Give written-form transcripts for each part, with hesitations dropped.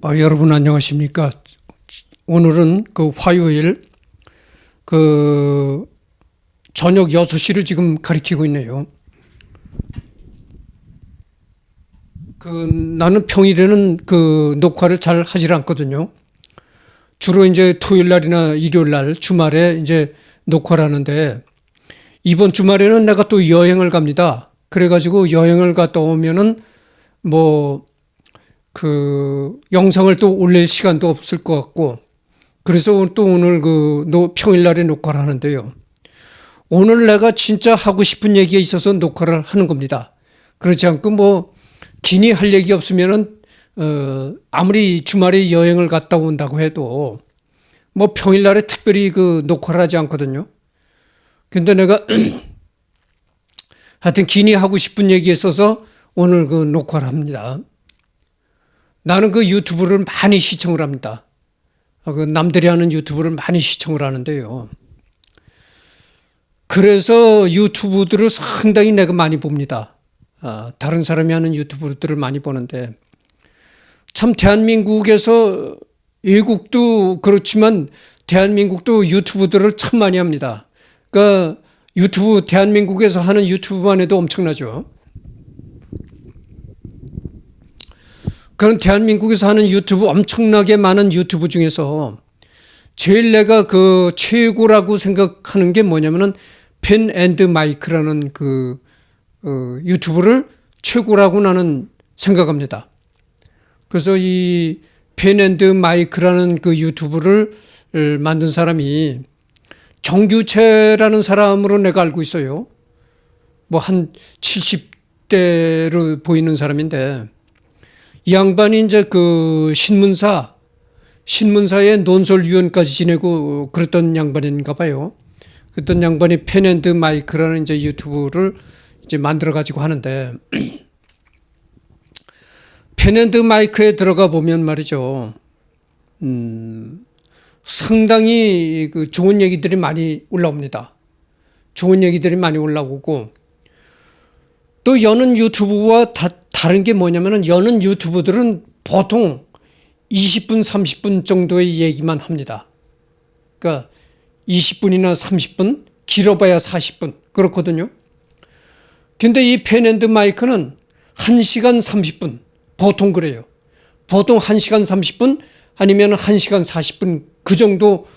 여러분 안녕하십니까? 오늘은 그 화요일 저녁 6시를 지금 가리키고 있네요. 나는 평일에는 녹화를 잘 하질 않거든요. 주로 이제 토요일 날이나 일요일 날 주말에 이제 녹화를 하는데, 이번 주말에는 내가 또 여행을 갑니다. 그래가지고 여행을 갔다 오면은 영상을 또 올릴 시간도 없을 것 같고, 그래서 또 오늘 평일날에 녹화를 하는데요. 오늘 내가 진짜 하고 싶은 얘기가 있어서 녹화를 하는 겁니다. 그렇지 않고 기니 할 얘기 없으면은 아무리 주말에 여행을 갔다 온다고 해도 평일날에 특별히 녹화를 하지 않거든요. 근데 내가 하여튼 기니 하고 싶은 얘기 있어서 오늘 녹화를 합니다. 나는 유튜브를 많이 시청을 합니다. 남들이 하는 유튜브를 많이 시청을 하는데요. 그래서 유튜브들을 상당히 내가 많이 봅니다. 다른 사람이 하는 유튜브들을 많이 보는데, 참 대한민국에서, 외국도 그렇지만 대한민국도 유튜브들을 참 많이 합니다. 그러니까 대한민국에서 하는 유튜브만 해도 엄청나죠. 그런 대한민국에서 하는 유튜브, 엄청나게 많은 유튜브 중에서 제일 내가 최고라고 생각하는 게 뭐냐면은 펜 앤드 마이크라는 유튜브를 최고라고 나는 생각합니다. 그래서 이 펜 앤드 마이크라는 유튜브를 만든 사람이 정규채라는 사람으로 내가 알고 있어요. 한 70대로 보이는 사람인데, 이 양반이 이제 신문사의 논설위원까지 지내고 그랬던 양반인가 봐요. 그랬던 양반이 펜앤드 마이크라는 이제 유튜브를 이제 만들어 가지고 하는데, 펜앤드 마이크에 들어가 보면 말이죠. 상당히 좋은 얘기들이 많이 올라옵니다. 좋은 얘기들이 많이 올라오고, 또 여는 유튜브와 다른 게 뭐냐면은, 여는 유튜브들은 보통 20분, 30분 정도의 얘기만 합니다. 그러니까 20분이나 30분, 길어봐야 40분 그렇거든요. 근데 이 펜앤드 마이크는 1시간 30분 보통 그래요. 보통 1시간 30분 아니면 1시간 40분 그 정도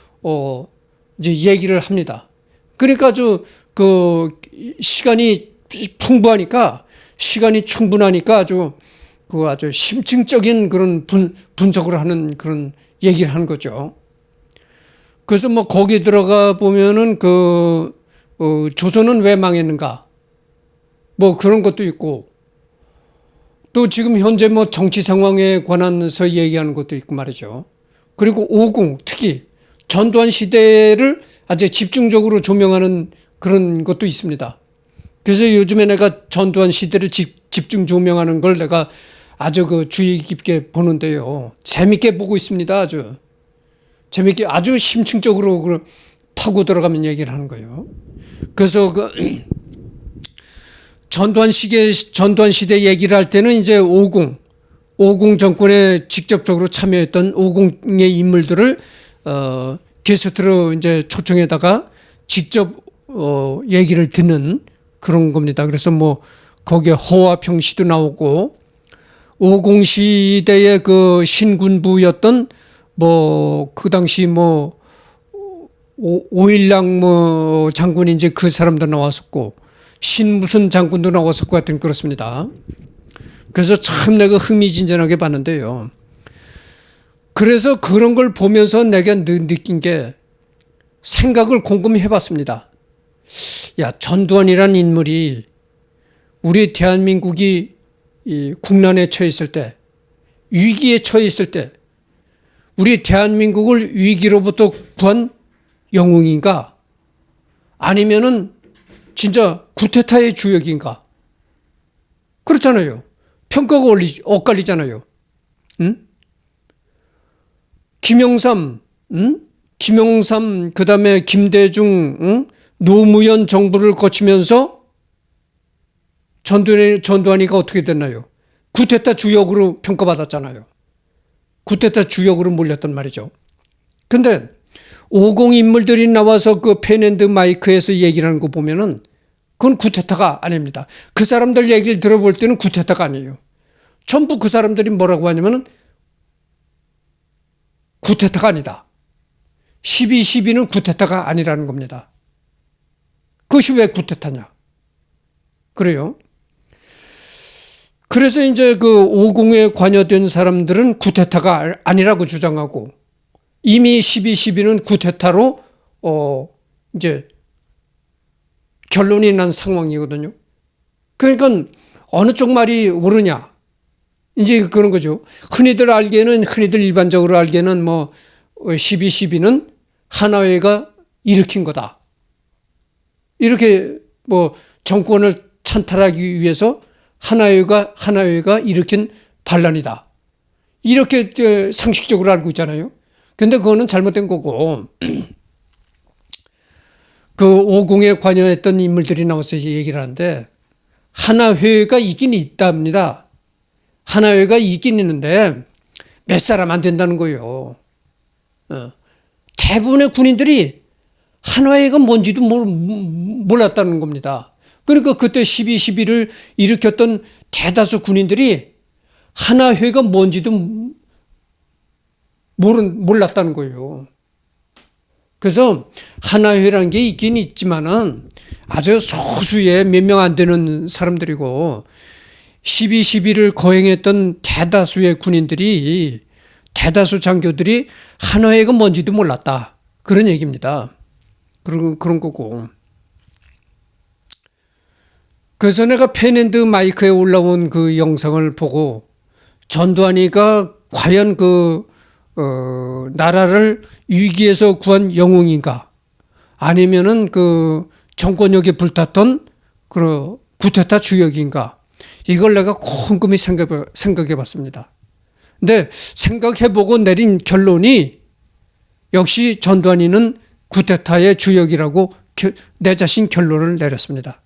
이제 얘기를 합니다. 그러니까 아주 시간이 풍부하니까, 시간이 충분하니까 아주 심층적인 그런 분석을 하는 그런 얘기를 하는 거죠. 그래서 거기 들어가 보면은 조선은 왜 망했는가, 그런 것도 있고, 또 지금 현재 정치 상황에 관해서 얘기하는 것도 있고 말이죠. 그리고 특히 전두환 시대를 아주 집중적으로 조명하는 그런 것도 있습니다. 그래서 요즘에 내가 전두환 시대를 집중 조명하는 걸 내가 아주 주의 깊게 보는데요. 재밌게 보고 있습니다. 아주 재밌게, 아주 심층적으로 파고 들어가면 얘기를 하는 거예요. 그래서 전두환 시대 얘기를 할 때는 이제 50 정권에 직접적으로 참여했던 50의 인물들을 게스트로 이제 초청에다가 직접 얘기를 듣는 그런 겁니다. 그래서 거기에 허화평 씨도 나오고, 50 시대의 신군부였던 그 당시 오일락 장군이 이제 그 사람도 나왔었고, 무슨 장군도 나왔었고, 하여튼 그렇습니다. 그래서 참 내가 흥미진진하게 봤는데요. 그래서 그런 걸 보면서 내가 느낀 게, 생각을 곰곰이 해봤습니다. 전두환이라는 인물이 우리 대한민국이 이 국난에 처해 있을 때, 위기에 처해 있을 때, 우리 대한민국을 위기로부터 구한 영웅인가? 아니면은 진짜 쿠데타의 주역인가? 그렇잖아요. 평가가 엇갈리잖아요. 응? 김영삼, 그다음에 김대중, 노무현 정부를 거치면서 전두환이가 어떻게 됐나요? 쿠데타 주역으로 평가받았잖아요. 쿠데타 주역으로 몰렸단 말이죠. 근데 50 인물들이 나와서 그 펜 앤드 마이크에서 얘기를 하는 거 보면은 그건 쿠데타가 아닙니다. 그 사람들 얘기를 들어볼 때는 쿠데타가 아니에요. 전부 그 사람들이 뭐라고 하냐면은 쿠데타가 아니다. 12.12는 쿠데타가 아니라는 겁니다. 그것이 왜 쿠데타냐? 그래요. 그래서 이제 그 50에 관여된 사람들은 쿠데타가 아니라고 주장하고 이미 12.12는 쿠데타로 이제 결론이 난 상황이거든요. 그러니까 어느 쪽 말이 옳으냐? 이제 그런 거죠. 흔히들 일반적으로 알기에는 뭐 12.12는 하나회가 일으킨 거다. 이렇게 뭐 정권을 찬탈하기 위해서 하나회가 일으킨 반란이다. 이렇게 상식적으로 알고 있잖아요. 근데 그거는 잘못된 거고 그 50에 관여했던 인물들이 나와서 얘기를 하는데 하나회가 있긴 있답니다. 하나회가 있긴 있는데 몇 사람 안 된다는 거예요. 대부분의 군인들이 하나회가 뭔지도 몰랐다는 겁니다. 그러니까 그때 12.12를 일으켰던 대다수 군인들이 하나회가 뭔지도 몰랐다는 거예요. 그래서 하나회라는 게 있긴 있지만은 아주 소수의 몇 명 안 되는 사람들이고 12.12를 거행했던 대다수의 군인들이 대다수 장교들이 하나회가 뭔지도 몰랐다. 그런 얘기입니다. 그런 거고. 그래서 내가 펜 앤드 마이크에 올라온 그 영상을 보고 전두환이가 과연 나라를 위기에서 구한 영웅인가 아니면은 그 정권력에 불탔던 그 쿠데타 주역인가 이걸 내가 곰곰이 생각해 봤습니다. 근데 생각해보고 내린 결론이 역시 전두환이는 쿠데타의 주역이라고 내 자신 결론을 내렸습니다.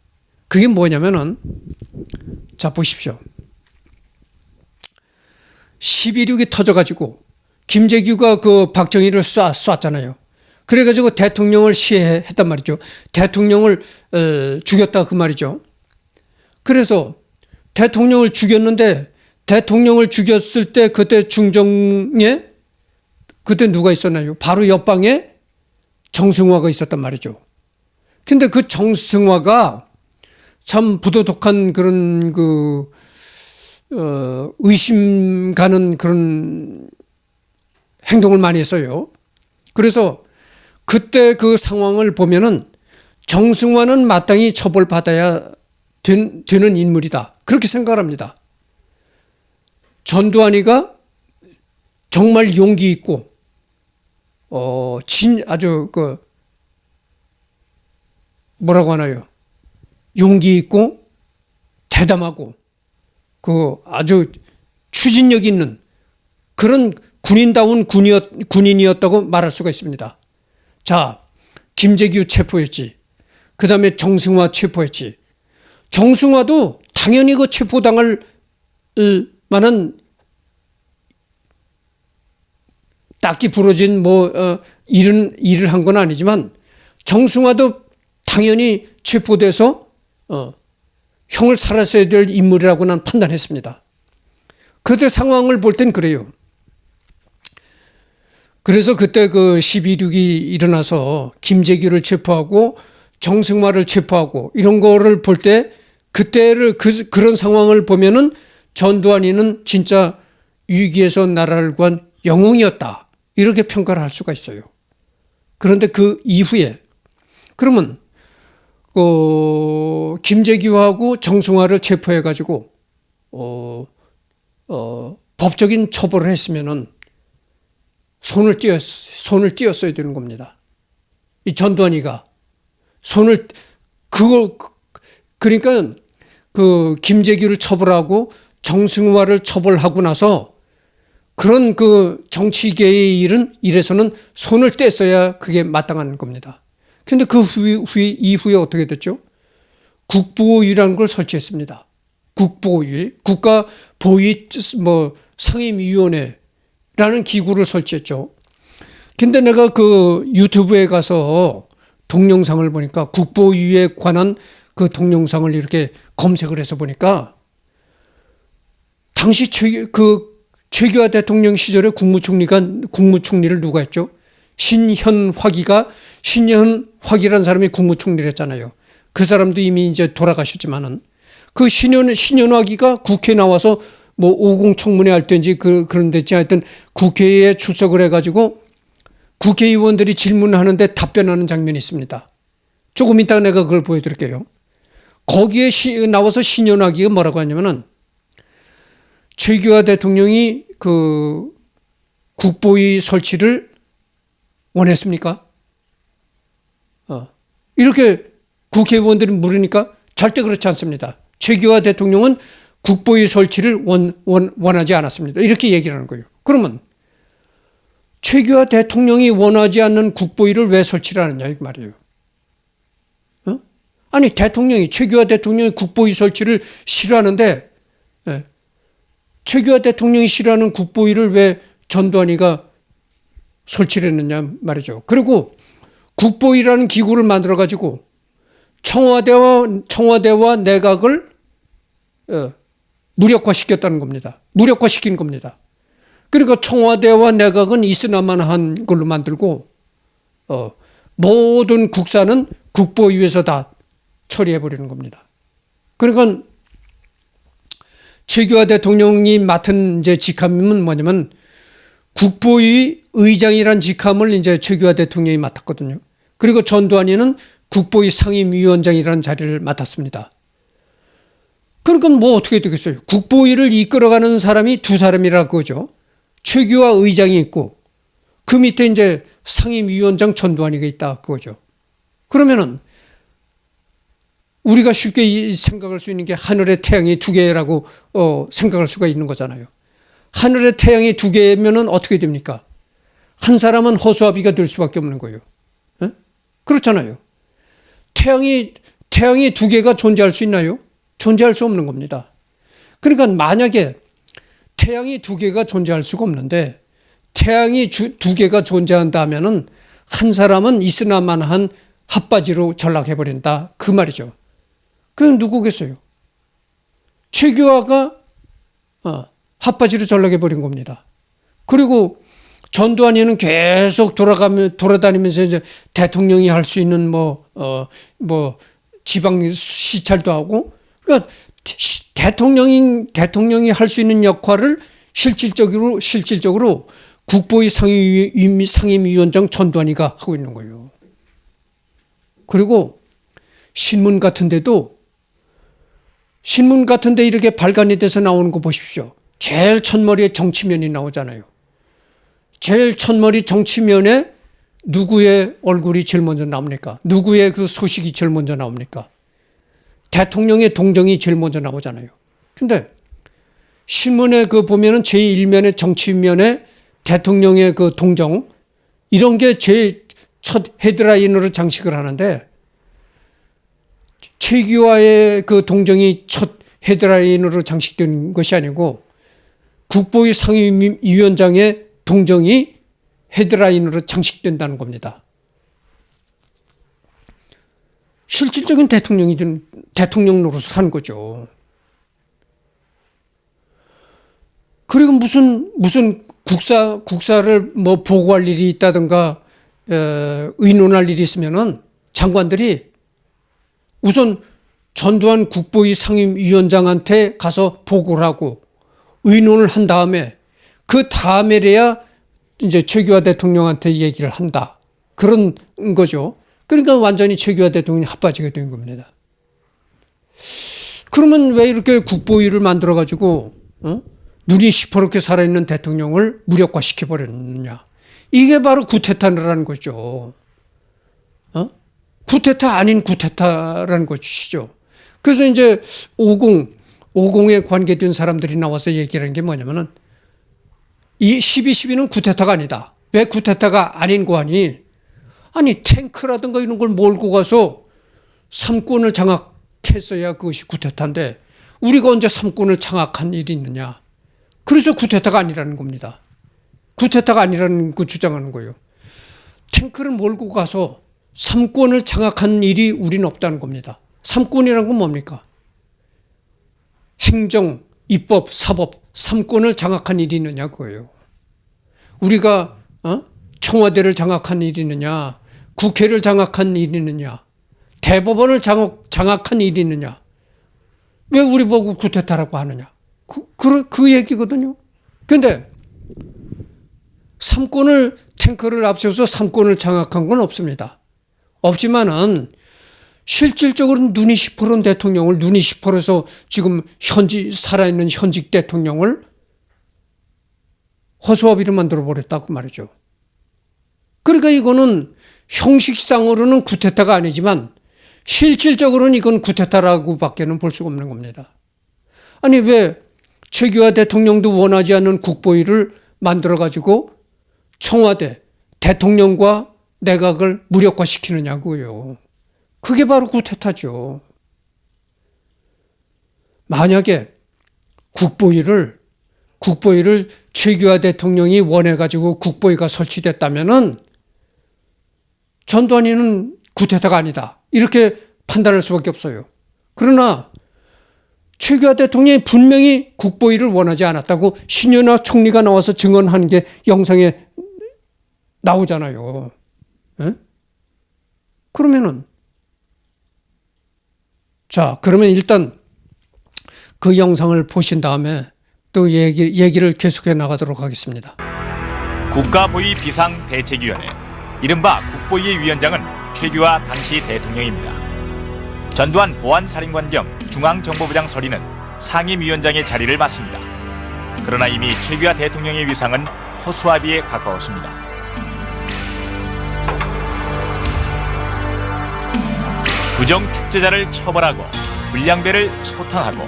그게 뭐냐면은 자 보십시오. 12.6이 터져가지고 김재규가 그 박정희를 쐈잖아요. 그래가지고 대통령을 시해했단 말이죠. 대통령을 죽였다 그 말이죠. 그래서 대통령을 죽였는데 대통령을 죽였을 때 그때 중정에 그때 누가 있었나요? 바로 옆방에 정승화가 있었단 말이죠. 근데 그 정승화가 참 부도덕한 그런 의심 가는 그런 행동을 많이 했어요. 그래서 그때 그 상황을 보면은 정승화는 마땅히 처벌받아야 되는 인물이다. 그렇게 생각을 합니다. 전두환이가 정말 용기 있고, 아주 뭐라고 하나요? 용기 있고, 대담하고, 아주 추진력 있는 그런 군인다운 군인이었다고 말할 수가 있습니다. 자, 김재규 체포했지. 그 다음에 정승화 체포했지. 정승화도 당연히 그 체포당할 만한 딱히 부러진 일을 한 건 아니지만 정승화도 당연히 체포돼서 형을 살았어야 될 인물이라고 난 판단했습니다. 그때 상황을 볼 땐 그래요. 그래서 그때 그 12.6이 일어나서 김재규를 체포하고 정승화를 체포하고 이런 거를 볼 때 그때를 그런 상황을 보면은 전두환이는 진짜 위기에서 나라를 구한 영웅이었다. 이렇게 평가를 할 수가 있어요. 그런데 그 이후에 그러면 김재규하고 정승화를 체포해 가지고 법적인 처벌을 했으면은 손을 띄었어야 되는 겁니다. 이 전두환이가 그러니까 그 김재규를 처벌하고 정승화를 처벌하고 나서 그런 그 정치계의 일에서는 손을 뗐어야 그게 마땅한 겁니다. 그런데 그 이후에 어떻게 됐죠? 국보위라는 걸 설치했습니다. 국보위, 국가보위 상임위원회 라는 기구를 설치했죠. 근데 내가 그 유튜브에 가서 동영상을 보니까 국보위에 관한 그 동영상을 이렇게 검색을 해서 보니까 당시 최규하 대통령 시절에 국무총리를 누가 했죠? 신현화기라는 사람이 국무총리를 했잖아요. 그 사람도 이미 이제 돌아가셨지만은 그 신현화기가 국회에 나와서 뭐 50 청문회 할 때인지 그런 데지 하여튼 국회에 출석을 해가지고 국회의원들이 질문하는데 답변하는 장면이 있습니다. 조금 이따가 내가 그걸 보여드릴게요. 거기에 나와서 신현화기가 뭐라고 하냐면은 최규하 대통령이 그 국보위 설치를 원했습니까? 이렇게 국회의원들이 물으니까 절대 그렇지 않습니다. 최규하 대통령은 국보위 설치를 원하지 않았습니다. 이렇게 얘기를 하는 거예요. 그러면 최규하 대통령이 원하지 않는 국보위를 왜 설치를 하느냐 이 말이에요. 아니 최규하 대통령이 국보위 설치를 싫어하는데 최규하 대통령이 싫어하는 국보위를 왜 전두환이가 설치를 했느냐 말이죠. 그리고 국보위라는 기구를 만들어 가지고 청와대와 내각을 무력화시켰다는 겁니다. 무력화시킨 겁니다. 그러니까 청와대와 내각은 있으나만 한 걸로 만들고 모든 국사는 국보위에서 다 처리해버리는 겁니다. 그러니까 최규하 대통령이 맡은 이제 직함은 뭐냐면 국보위 의장이란 직함을 이제 최규하 대통령이 맡았거든요. 그리고 전두환이는 국보위 상임위원장이라는 자리를 맡았습니다. 그러니까 뭐 어떻게 되겠어요? 국보위를 이끌어가는 사람이 두 사람이라 그거죠. 최규하 의장이 있고 그 밑에 이제 상임위원장 전두환이가 있다 그거죠. 그러면은 우리가 쉽게 생각할 수 있는 게 하늘에 태양이 두 개라고 생각할 수가 있는 거잖아요. 하늘에 태양이 두 개면은 어떻게 됩니까? 한 사람은 허수아비가 될 수밖에 없는 거예요. 에? 그렇잖아요. 태양이 두 개가 존재할 수 있나요? 존재할 수 없는 겁니다. 그러니까 만약에 태양이 두 개가 존재할 수가 없는데 태양이 두 개가 존재한다면은 한 사람은 있으나마나한 핫바지로 전락해버린다 그 말이죠. 그럼 누구겠어요? 최규하가 핫바지로 전락해버린 겁니다. 그리고 전두환이는 계속 돌아다니면서 이제 대통령이 할 수 있는 지방 시찰도 하고 그러니까 대통령이 할 수 있는 역할을 실질적으로 국보위 상임위원장 전두환이가 하고 있는 거예요. 그리고 신문 같은데 이렇게 발간이 돼서 나오는 거 보십시오. 제일 첫머리에 정치면이 나오잖아요. 제일 첫머리 정치면에 누구의 얼굴이 제일 먼저 나옵니까? 누구의 그 소식이 제일 먼저 나옵니까? 대통령의 동정이 제일 먼저 나오잖아요. 근데 신문에 그 보면은 제1면에 정치면에 대통령의 그 동정 이런 게 제일 첫 헤드라인으로 장식을 하는데 최규하의 그 동정이 첫 헤드라인으로 장식된 것이 아니고 국보위 상임위원장의 동정이 헤드라인으로 장식된다는 겁니다. 실질적인 대통령 노릇을 하는 거죠. 그리고 무슨 국사를 뭐 보고할 일이 있다든가 의논할 일이 있으면은 장관들이 우선 전두환 국보위 상임위원장한테 가서 보고를 하고 의논을 한 다음에 그 다음에래야 이제 최규하 대통령한테 얘기를 한다. 그런 거죠. 그러니까 완전히 최규하 대통령이 핫바지가 된 겁니다. 그러면 왜 이렇게 국보위를 만들어가지고 눈이 시퍼렇게 살아있는 대통령을 무력화시켜버렸느냐. 이게 바로 구테타라는 거죠. 구테타 아닌 구테타라는 것이죠. 그래서 이제 50에 관계된 사람들이 나와서 얘기하는 게 뭐냐면은 이 12.12는 구테타가 아니다. 왜 구테타가 아닌 거 하니? 아니 탱크라든가 이런 걸 몰고 가서 삼권을 장악했어야 그것이 구테타인데 우리가 언제 삼권을 장악한 일이 있느냐. 그래서 구테타가 아니라는 겁니다. 쿠데타가 아니라는 그 주장하는 거예요. 탱크를 몰고 가서 삼권을 장악한 일이 우리는 없다는 겁니다. 삼권이란 건 뭡니까? 행정, 입법, 사법, 삼권을 장악한 일이 있느냐 그거예요. 우리가 청와대를 장악한 일이 있느냐, 국회를 장악한 일이 있느냐, 대법원을 장악한 일이 있느냐. 왜 우리 보고 쿠데타라고 하느냐. 그 얘기거든요. 그런데 삼권을 탱크를 앞세워서 삼권을 장악한 건 없습니다. 없지만은 실질적으로 눈이 시퍼런 대통령을 눈이 시퍼러서 지금 살아있는 현직 대통령을 허수아비로 만들어 버렸다고 말이죠. 그러니까 이거는 형식상으로는 쿠데타가 아니지만 실질적으로는 이건 쿠데타라고 밖에는 볼 수가 없는 겁니다. 아니 왜 최규하 대통령도 원하지 않는 국보위를 만들어 가지고 청와대, 대통령과 내각을 무력화시키느냐고요. 그게 바로 쿠데타죠. 만약에 국보위를 최규하 대통령이 원해가지고 국보위가 설치됐다면은 전두환이는 쿠데타가 아니다. 이렇게 판단할 수밖에 없어요. 그러나 최규하 대통령이 분명히 국보위를 원하지 않았다고 신현악 총리가 나와서 증언하는 게 영상에 나오잖아요. 에? 그러면 일단 그 영상을 보신 다음에 또 얘기를 계속해 나가도록 하겠습니다. 국가보위 비상대책위원회, 이른바 국보위의 위원장은 최규하 당시 대통령입니다. 전두환 보안사령관 겸 중앙정보부장 서리는 상임위원장의 자리를 맡습니다. 그러나 이미 최규하 대통령의 위상은 허수아비에 가까웠습니다. 부정축제자를 처벌하고 불량배를 소탕하고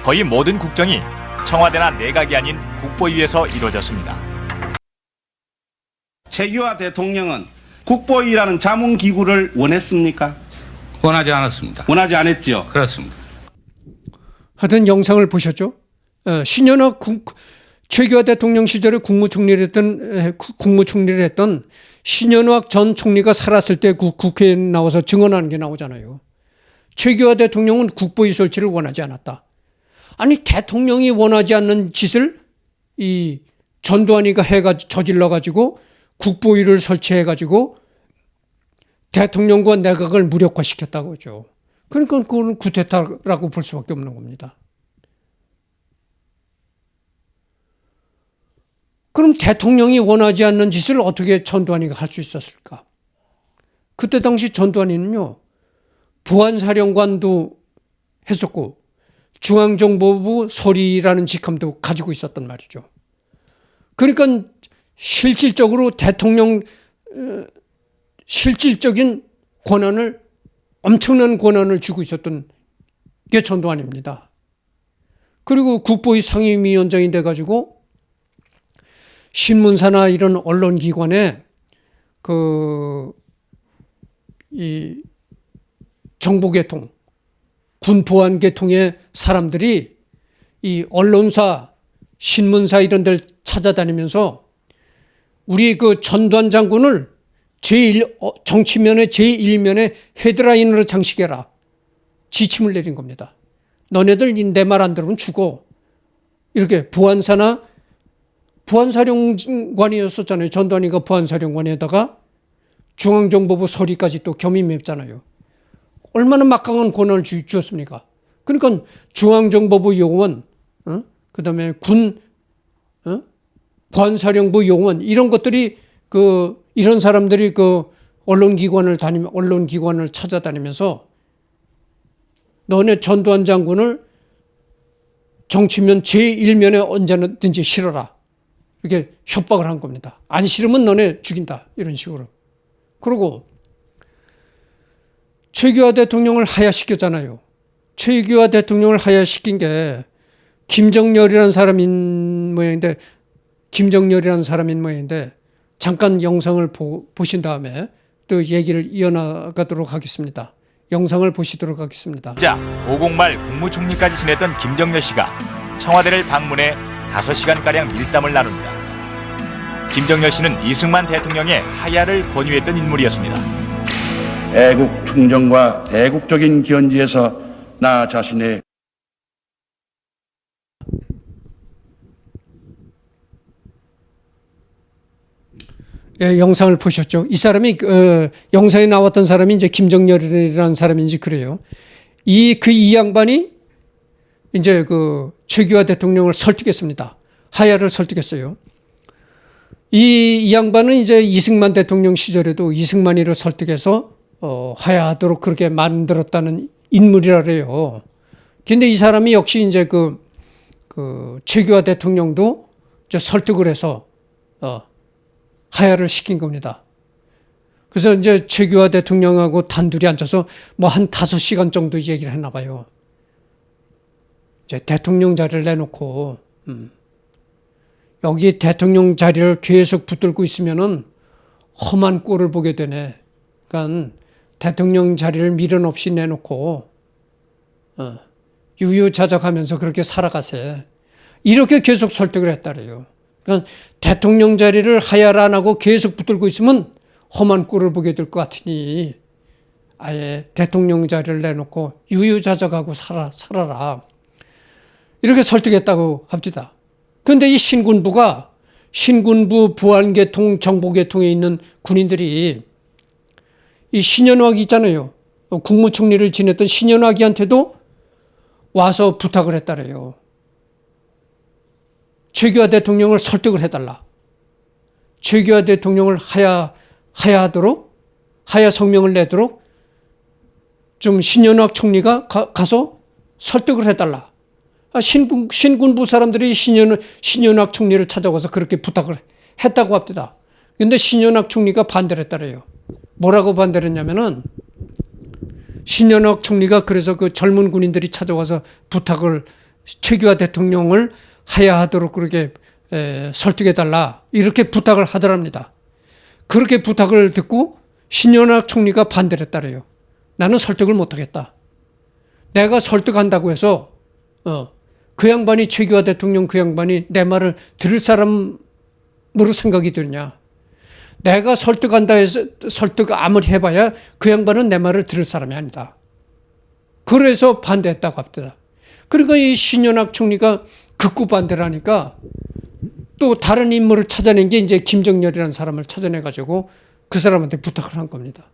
거의 모든 국정이 청와대나 내각이 아닌 국보위에서 이루어졌습니다. 최규하 대통령은 국보위라는 자문기구를 원했습니까? 원하지 않았습니다. 원하지 않았죠. 그렇습니다. 하여튼 영상을 보셨죠? 신현악 최규하 대통령 시절에 국무총리를 했던 신현악 전 총리가 살았을 때 국회에 나와서 증언하는 게 나오잖아요. 최규하 대통령은 국보위 설치를 원하지 않았다. 아니 대통령이 원하지 않는 짓을 이 전두환이가 저질러가지고 국보위를 설치해가지고 대통령과 내각을 무력화시켰다고 하죠. 그러니까 그거는 쿠데타라고 볼 수밖에 없는 겁니다. 그럼 대통령이 원하지 않는 짓을 어떻게 전두환이가 할 수 있었을까? 그때 당시 전두환이는요, 보안사령관도 했었고 중앙정보부 서리라는 직함도 가지고 있었단 말이죠. 그러니까 실질적으로 대통령 실질적인 권한을 엄청난 권한을 쥐고 있었던 게 전두환입니다. 그리고 국보위 상임위원장이 돼가지고 신문사나 이런 언론기관에 이 정보계통, 군보안계통의 사람들이 이 언론사, 신문사 이런 데를 찾아다니면서 우리 그 전두환 장군을 정치면의 제1면에 헤드라인으로 장식해라. 지침을 내린 겁니다. 너네들 내 말 안 들으면 죽어. 이렇게 보안사령관이었었잖아요. 전두환이가 보안사령관에다가 중앙정보부 서리까지 또 겸임했잖아요. 얼마나 막강한 권한을 주었습니까? 그러니까 중앙정보부 요원, 그다음에 보안사령부 요원 이런 것들이 이런 사람들이 언론기관을 찾아다니면서 너네 전두환 장군을 정치면 제1면에 언제든지 실어라. 이렇게 협박을 한 겁니다. 안 실으면 너네 죽인다. 이런 식으로. 그리고 최규하 대통령을 하야시켰잖아요. 최규하 대통령을 하야시킨 게 김정렬이라는 사람인 모양인데 잠깐 영상을 보신 다음에 또 얘기를 이어나가도록 하겠습니다. 영상을 보시도록 하겠습니다. 자, 50말 국무총리까지 지냈던 김정렬 씨가 청와대를 방문해 5시간가량 밀담을 나눕니다. 김정열 씨는 이승만 대통령의 하야를 권유했던 인물이었습니다. 애국 충정과 대국적인 견지에서 나 자신의 예, 영상을 보셨죠? 이 사람이 영상에 나왔던 사람이 이제 김정열이라는 사람인지 그래요. 이 양반이 이제 그 최규하 대통령을 설득했습니다. 하야를 설득했어요. 이 양반은 이제 이승만 대통령 시절에도 이승만이를 설득해서 하야하도록 그렇게 만들었다는 인물이라 그래요. 근데 이 사람이 역시 이제 그 최규하 대통령도 이제 설득을 해서 하야를 시킨 겁니다. 그래서 이제 최규하 대통령하고 단둘이 앉아서 뭐 한 5시간 정도 얘기를 했나 봐요. 이제 대통령 자리를 내놓고 여기 대통령 자리를 계속 붙들고 있으면은 험한 꼴을 보게 되네. 그러니까 대통령 자리를 미련 없이 내놓고 유유자적하면서 그렇게 살아가세. 이렇게 계속 설득을 했다래요. 그러니까 대통령 자리를 하야를 안 하고 계속 붙들고 있으면 험한 꼴을 보게 될 것 같으니 아예 대통령 자리를 내놓고 유유자적하고 살아라. 이렇게 설득했다고 합니다. 그런데 이 신군부 부안계통 정보계통에 있는 군인들이 이 신현wak이 있잖아요. 국무총리를 지냈던 신현wak이한테도 와서 부탁을 했다래요. 최규하 대통령을 설득을 해달라. 최규하 대통령을 하야하도록 하야 성명을 내도록 좀 신현wak 총리가 가서 설득을 해달라. 신군부 사람들이 신현wak 총리를 찾아가서 그렇게 부탁을 했다고 합니다. 그런데 신현wak 총리가 반대를 했다래요. 뭐라고 반대를 했냐면은 신현wak 총리가 그래서 그 젊은 군인들이 찾아와서 부탁을 최규하 대통령을 하야하도록 그렇게 설득해달라 이렇게 부탁을 하더랍니다. 그렇게 부탁을 듣고 신현wak 총리가 반대를 했다래요. 나는 설득을 못하겠다. 내가 설득한다고 해서 그 양반이 최규하 대통령 그 양반이 내 말을 들을 사람으로 생각이 들냐. 내가 설득한다 해서 설득 아무리 해봐야 그 양반은 내 말을 들을 사람이 아니다. 그래서 반대했다고 합니다. 그러니까 이 신현wak 총리가 극구 반대를 하니까 또 다른 인물을 찾아낸 게 이제 김정열이라는 사람을 찾아내가지고 그 사람한테 부탁을 한 겁니다.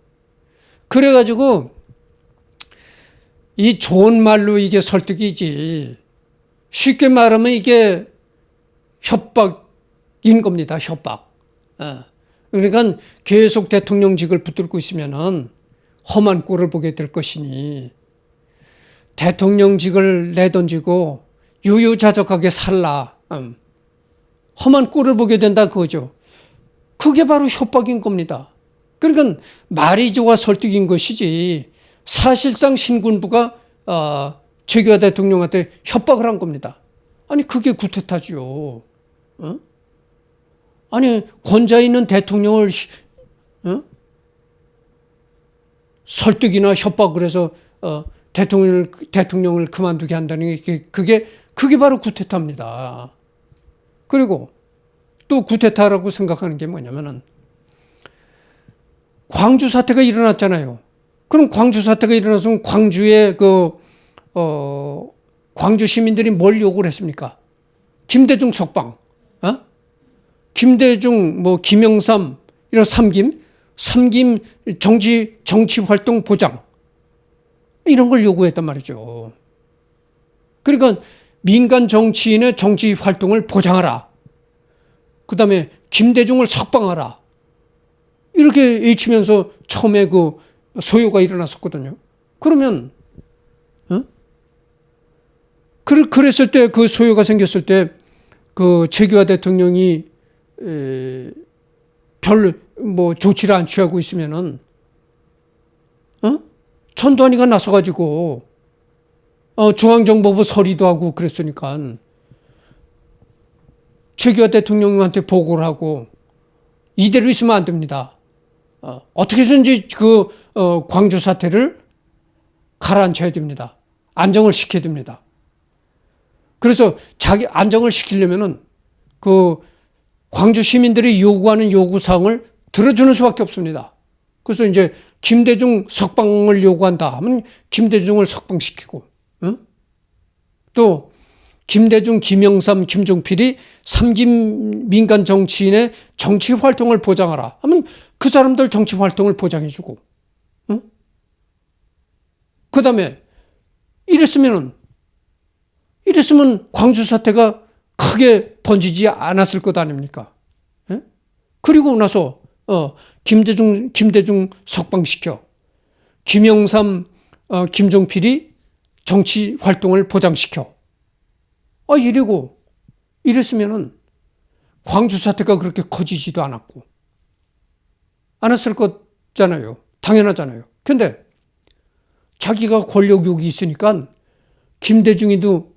그래가지고 이 좋은 말로 이게 설득이지 쉽게 말하면 이게 협박인 겁니다. 협박. 그러니까 계속 대통령직을 붙들고 있으면은 험한 꼴을 보게 될 것이니 대통령직을 내던지고 유유자적하게 살라. 험한 꼴을 보게 된다 그거죠. 그게 바로 협박인 겁니다. 그러니까 말이 좋아 설득인 것이지 사실상 신군부가 최규하 대통령한테 협박을 한 겁니다. 아니 그게 구태타죠. 아니 권좌 있는 대통령을 설득이나 협박을 해서 대통령을 그만두게 한다는 게 그게 바로 구태타입니다. 그리고 또 구태타라고 생각하는 게 뭐냐면은 광주 사태가 일어났잖아요. 그럼 광주 사태가 일어나서 광주의 광주 시민들이 뭘 요구를 했습니까? 김대중 석방, 김대중, 김영삼 이런 삼김 정치 활동 보장 이런 걸 요구했단 말이죠. 그러니까 민간 정치인의 정치 활동을 보장하라. 그 다음에 김대중을 석방하라. 이렇게 외치면서 처음에 그 소요가 일어났었거든요. 그러면 그랬을 때 그 소요가 생겼을 때 그 최규하 대통령이 별 조치를 안 취하고 있으면은 전두환이가 나서가지고 중앙정보부 서리도 하고 그랬으니까 최규하 대통령한테 보고를 하고 이대로 있으면 안 됩니다. 어떻게 해서든지 그 광주 사태를 가라앉혀야 됩니다. 안정을 시켜야 됩니다. 그래서 자기 안정을 시키려면은 그 광주 시민들이 요구하는 요구사항을 들어주는 수밖에 없습니다. 그래서 이제 김대중 석방을 요구한다 하면 김대중을 석방시키고, 또 김대중, 김영삼, 김종필이 3기 민간 정치인의 정치 활동을 보장하라 하면 그 사람들 정치 활동을 보장해주고, 그 다음에 이랬으면 광주 사태가 크게 번지지 않았을 것 아닙니까? 예? 그리고 나서 김대중 석방시켜 김영삼, 김종필이 정치 활동을 보장시켜. 이랬으면은 광주 사태가 그렇게 커지지도 않았을 거잖아요. 당연하잖아요. 근데 자기가 권력욕이 있으니까 김대중이도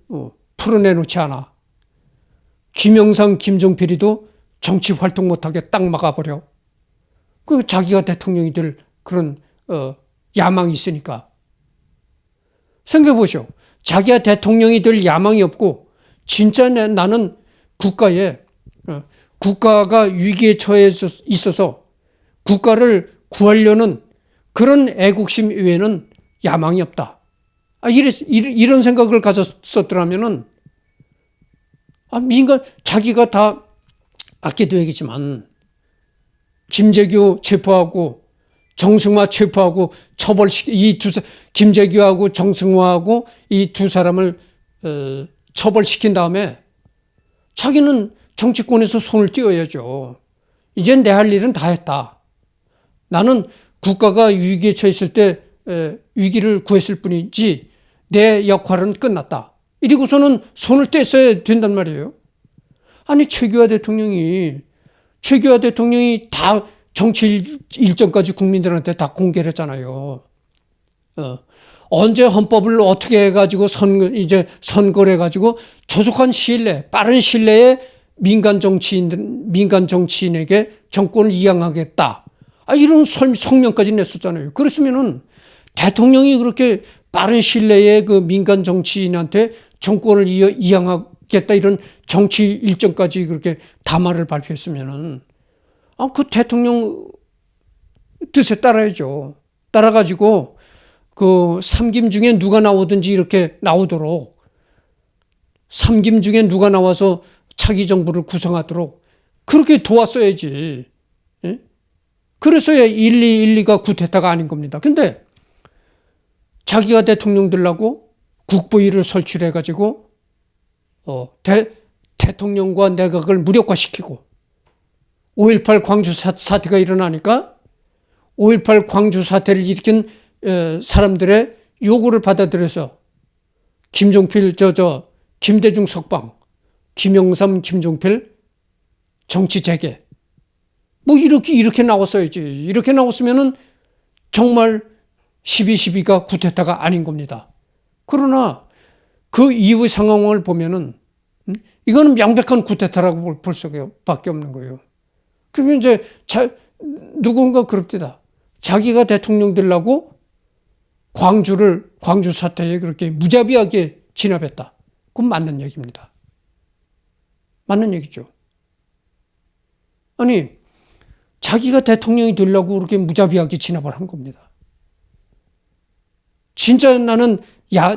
풀어내놓지 않아. 김영삼, 김종필이도 정치 활동 못하게 딱 막아버려. 그 자기가 대통령이 될 그런 야망이 있으니까. 생각해보시오. 자기가 대통령이 될 야망이 없고 진짜 나는 국가가 위기에 처해 있어서 국가를 구하려는 그런 애국심 외에는 야망이 없다. 이런 생각을 가졌었더라면은 자기가 다 아껴도 얘기지만 김재규 체포하고 정승화 체포하고 김재규하고 정승화하고 이 두 사람을 처벌시킨 다음에 자기는 정치권에서 손을 띄어야죠. 이젠 내 할 일은 다 했다. 나는 국가가 위기에 처했을 때 위기를 구했을 뿐이지 내 역할은 끝났다. 이러고서는 손을 떼어야 된단 말이에요. 아니 최규하 대통령이 다 정치 일정까지 국민들한테 다 공개를 했잖아요. 언제 헌법을 어떻게 해가지고 선거를 해가지고 조속한 시일 내, 빠른 시일 내에 민간 정치인에게 정권을 이양하겠다. 이런 성명까지 냈었잖아요. 그랬으면은 대통령이 그렇게 빠른 시일 내에 그 민간 정치인한테 정권을 이양하겠다 이런 정치 일정까지 그렇게 담화를 발표했으면은 그 대통령 뜻에 따라야죠. 따라가지고 그 3김 중에 누가 나오든지 이렇게 나오도록 3김 중에 누가 나와서 차기 정부를 구성하도록 그렇게 도왔어야지. 예? 그래서야 1.2.1.2가 구테타가 아닌 겁니다. 근데 자기가 대통령 되려고 국보위를 설치를 해가지고 대통령과 내각을 무력화시키고 5.18 광주 사태가 일어나니까 5.18 광주 사태를 일으킨 사람들의 요구를 받아들여서 김대중 석방, 김영삼, 김종필 정치 재개 이렇게 나왔어야지. 이렇게 나왔으면은 정말 12.12가 구테타가 아닌 겁니다. 그러나 그 이후 상황을 보면은 이거는 명백한 구테타라고 볼 수밖에 없는 거예요. 그러면 이제 누군가 그럽니다. 자기가 대통령 되려고 광주 사태에 그렇게 무자비하게 진압했다. 그건 맞는 얘기입니다. 맞는 얘기죠. 아니 자기가 대통령이 되려고 그렇게 무자비하게 진압을 한 겁니다. 진짜 나는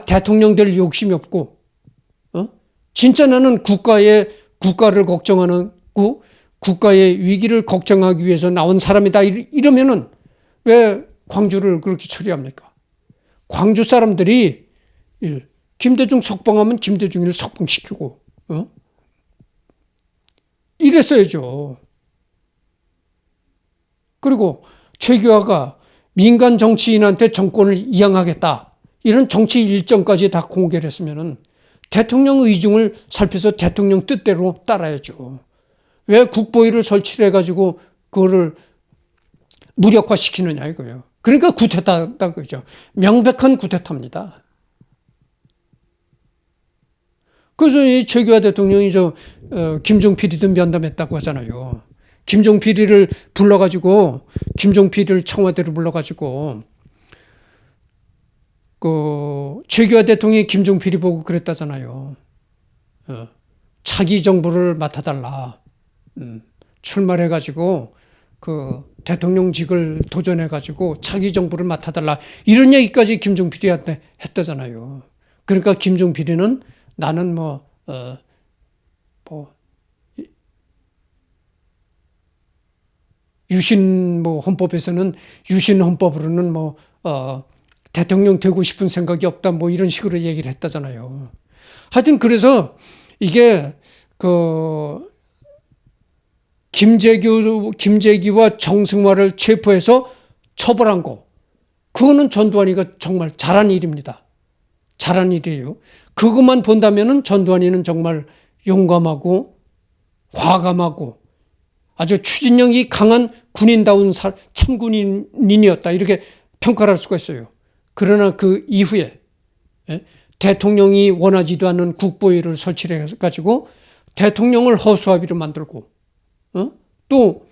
대통령 될 욕심이 없고, 진짜 나는 국가를 걱정하는 국가의 위기를 걱정하기 위해서 나온 사람이다. 이러면은 왜 광주를 그렇게 처리합니까? 광주 사람들이 김대중 석방하면 김대중을 석방시키고, 이랬어야죠. 그리고 최규하가 민간 정치인한테 정권을 이양하겠다. 이런 정치 일정까지 다 공개를 했으면은 대통령 의중을 살펴서 대통령 뜻대로 따라야죠. 왜 국보위를 설치를 해가지고 그거를 무력화시키느냐 이거예요. 그러니까 구테타다 그죠. 명백한 구테타입니다. 그래서 이 최규하 대통령이 김종필이도 면담했다고 하잖아요. 김종필이를 불러가지고 김종필이를 청와대로 불러가지고 그 최규하 대통령이 김종필이 보고 그랬다잖아요. 차기 정부를 맡아달라. 출마해가지고 그 대통령직을 도전해가지고 차기 정부를 맡아달라 이런 얘기까지 김종필이한테 했다잖아요. 그러니까 김종필이는 나는 뭐 유신 뭐 헌법에서는 유신 헌법으로는 대통령 되고 싶은 생각이 없다 뭐 이런 식으로 얘기를 했다잖아요. 하여튼 그래서 이게 그 김재기와 정승화를 체포해서 처벌한 거 그거는 전두환이가 정말 잘한 일입니다. 잘한 일이에요. 그것만 본다면은 전두환이는 정말 용감하고 과감하고 아주 추진력이 강한 군인다운 참군인이었다 이렇게 평가를 할 수가 있어요. 그러나 그 이후에 대통령이 원하지도 않는 국보위를 설치를 해가지고 대통령을 허수아비로 만들고 또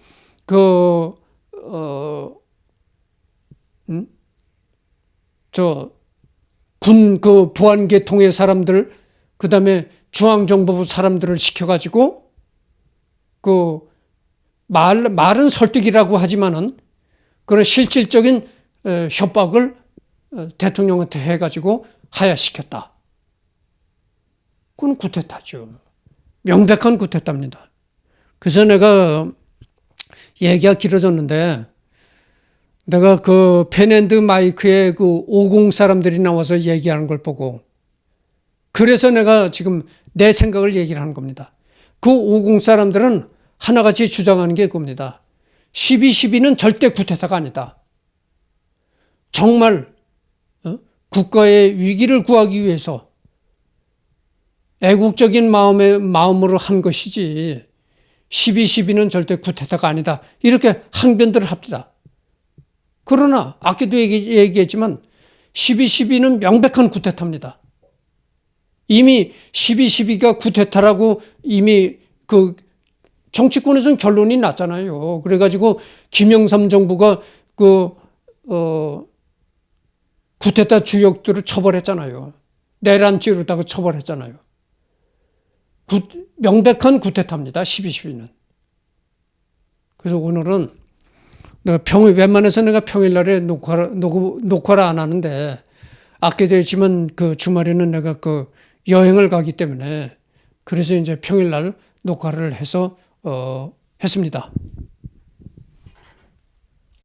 군 부안계통의 사람들 그다음에 중앙정보부 사람들을 시켜가지고 말은 설득이라고 하지만은 그런 실질적인 협박을 대통령한테 해가지고 하야시켰다. 그건 쿠데타죠. 명백한 쿠데타입니다. 그래서 내가 얘기가 길어졌는데 내가 그 펜앤드 마이크에 그 50 사람들이 나와서 얘기하는 걸 보고 그래서 내가 지금 내 생각을 얘기를 하는 겁니다. 그 50 사람들은 하나같이 주장하는 게 그겁니다. 12.12는 절대 쿠데타가 아니다. 정말 국가의 위기를 구하기 위해서 애국적인 마음으로 한 것이지 12.12는 절대 쿠데타가 아니다. 이렇게 항변들을 합니다. 그러나 아까도 얘기했지만 12.12는 명백한 쿠데타입니다. 이미 12.12가 쿠데타라고 이미 그 정치권에서는 결론이 났잖아요. 그래가지고 김영삼 정부가 쿠데타 주역들을 처벌했잖아요. 내란죄로다가 처벌했잖아요. 명백한 쿠데타입니다. 12.12는. 그래서 오늘은 내가 웬만해서 내가 평일날에 녹화를 안 하는데 아까도 했지만 그 주말에는 내가 그 여행을 가기 때문에 그래서 이제 평일날 녹화를 해서 했습니다.